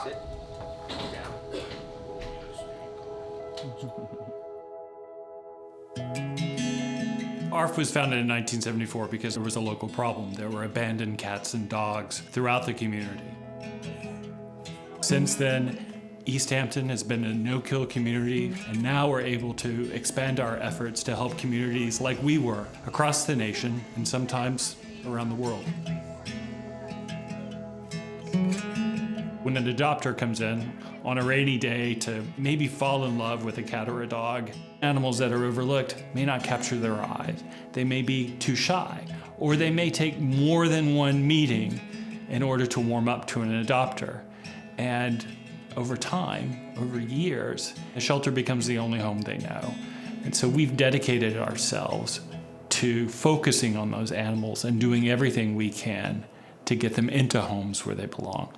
Sit. ARF was founded in 1974 because there was a local problem. There were abandoned cats and dogs throughout the community. Since then, East Hampton has been a no-kill community, and now we're able to expand our efforts to help communities like we were across the nation and sometimes around the world. When an adopter comes in on a rainy day to maybe fall in love with a cat or a dog, animals that are overlooked may not capture their eyes. They may be too shy, or they may take more than one meeting in order to warm up to an adopter. And over time, over years, the shelter becomes the only home they know. And so we've dedicated ourselves to focusing on those animals and doing everything we can to get them into homes where they belong.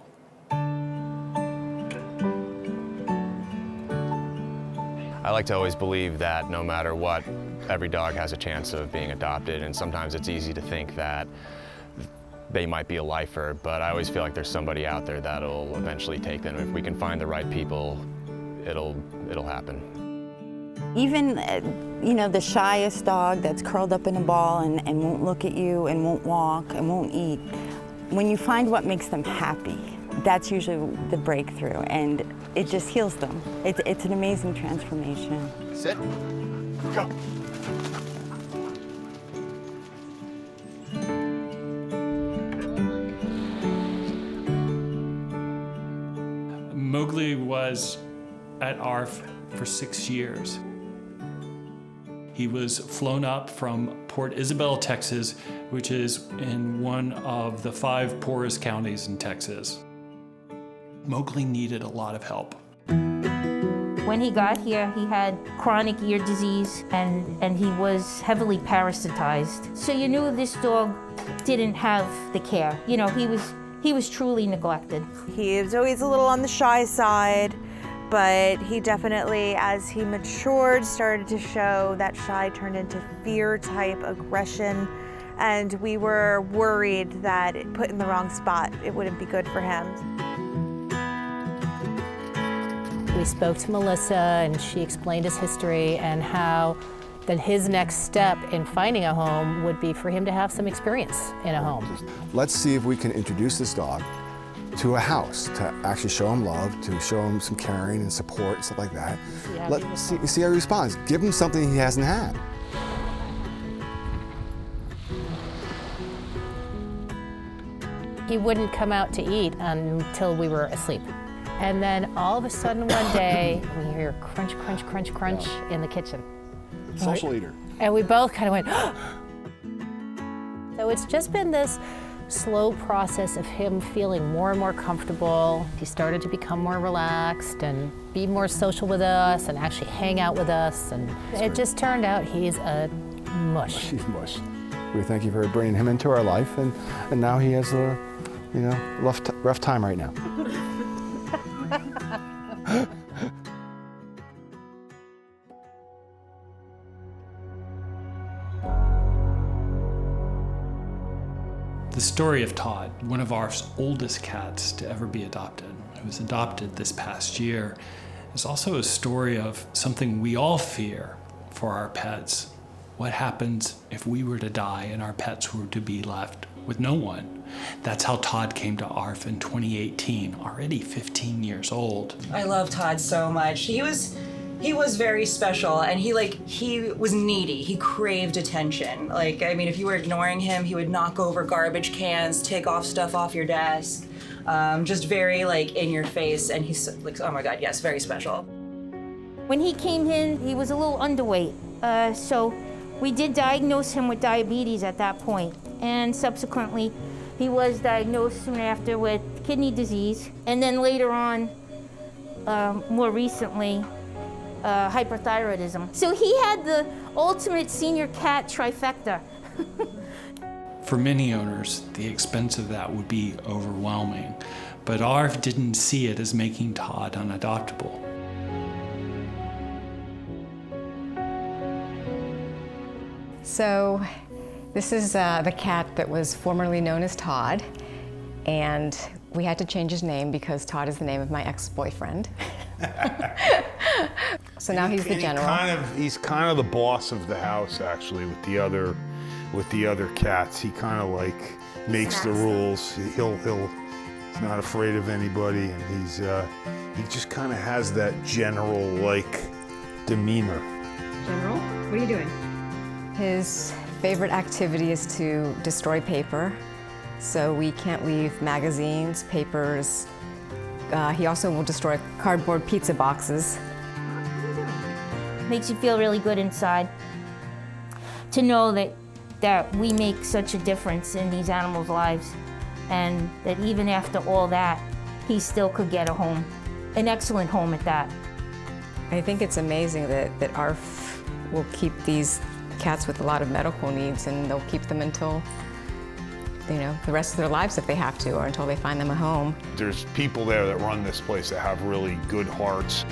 I like to always believe that no matter what, every dog has a chance of being adopted, and sometimes it's easy to think that they might be a lifer, but I always feel like there's somebody out there that'll eventually take them. If we can find the right people, it'll happen. Even, the shyest dog that's curled up in a ball and won't look at you and won't walk and won't eat, when you find what makes them happy, that's usually the breakthrough, and it just heals them. It's an amazing transformation. Sit. Go. Mogli was at ARF for 6 years. He was flown up from Port Isabel, Texas, which is in one of the 5 poorest counties in Texas. Mogli needed a lot of help. When he got here, he had chronic ear disease and he was heavily parasitized. So you knew this dog didn't have the care. He was truly neglected. He was always a little on the shy side, but he definitely, as he matured, started to show that shy turned into fear-type aggression, and we were worried that put in the wrong spot, it wouldn't be good for him. We spoke to Melissa, and she explained his history and how that his next step in finding a home would be for him to have some experience in a home. Let's see if we can introduce this dog to a house, to actually show him love, to show him some caring and support, stuff like that. Let's see how he responds. Give him something he hasn't had. He wouldn't come out to eat until we were asleep. And then all of a sudden one day, we hear crunch, crunch, crunch, crunch in the kitchen. Social eater. And we both kind of went, So it's just been this slow process of him feeling more and more comfortable. He started to become more relaxed and be more social with us and actually hang out with us. And it just turned out he's a mush. He's mush. We thank you for bringing him into our life, and now he has a, rough time right now. The story of Todd, one of ARF's oldest cats to ever be adopted, who was adopted this past year, is also a story of something we all fear for our pets. What happens if we were to die and our pets were to be left with no one? That's how Todd came to ARF in 2018, already 15 years old. I love Todd so much. He was very special, and he was needy. He craved attention. If you were ignoring him, he would knock over garbage cans, take off stuff off your desk, just very in your face. And he's oh my God, yes, very special. When he came in, he was a little underweight. So we did diagnose him with diabetes at that point. And subsequently, he was diagnosed soon after with kidney disease. And then later on, more recently, hyperthyroidism. So he had the ultimate senior cat trifecta. For many owners, the expense of that would be overwhelming, but ARF didn't see it as making Todd unadoptable. So this is the cat that was formerly known as Todd, and We had to change his name because Todd is the name of my ex-boyfriend. So now he's the general. He's kind of the boss of the house, actually, with the other cats. He kind of like makes the rules. He's not afraid of anybody, and he just kind of has that general-like demeanor. General, what are you doing? His favorite activity is to destroy paper. So we can't leave magazines, papers. He also will destroy cardboard pizza boxes. Makes you feel really good inside to know that we make such a difference in these animals' lives, and that even after all that, he still could get a home, an excellent home at that. I think it's amazing that ARF will keep these cats with a lot of medical needs, and they'll keep them until, you know, the rest of their lives if they have to, or until they find them a home. There's people there that run this place that have really good hearts.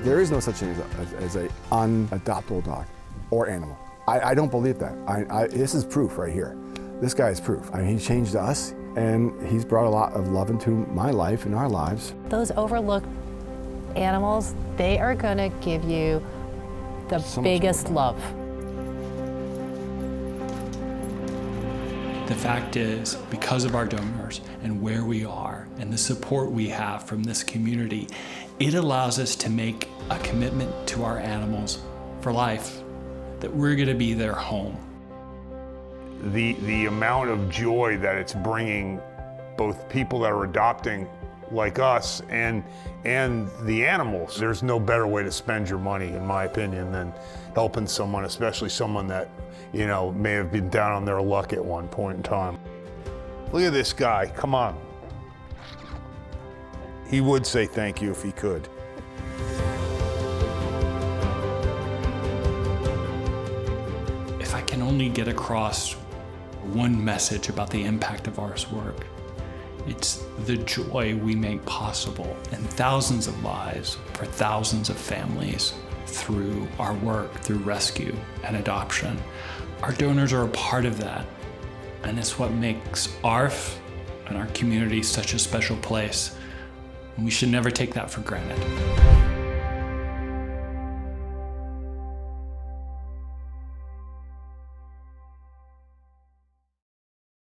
There is no such thing as an unadoptable dog or animal. I don't believe that. This is proof right here. This guy is proof. I mean, he changed us, and he's brought a lot of love into my life and our lives. Those overlooked animals, they are going to give you the biggest love. The fact is, because of our donors and where we are and the support we have from this community, it allows us to make a commitment to our animals for life, that we're going to be their home. The amount of joy that it's bringing both people that are adopting like us and the animals. There's no better way to spend your money, in my opinion, than helping someone, especially someone that, you know, may have been down on their luck at one point in time. Look at this guy, come on. He would say thank you if he could. If I can only get across one message about the impact of ARF's work, it's the joy we make possible in thousands of lives for thousands of families through our work, through rescue and adoption. Our donors are a part of that, and it's what makes ARF and our community such a special place. And we should never take that for granted.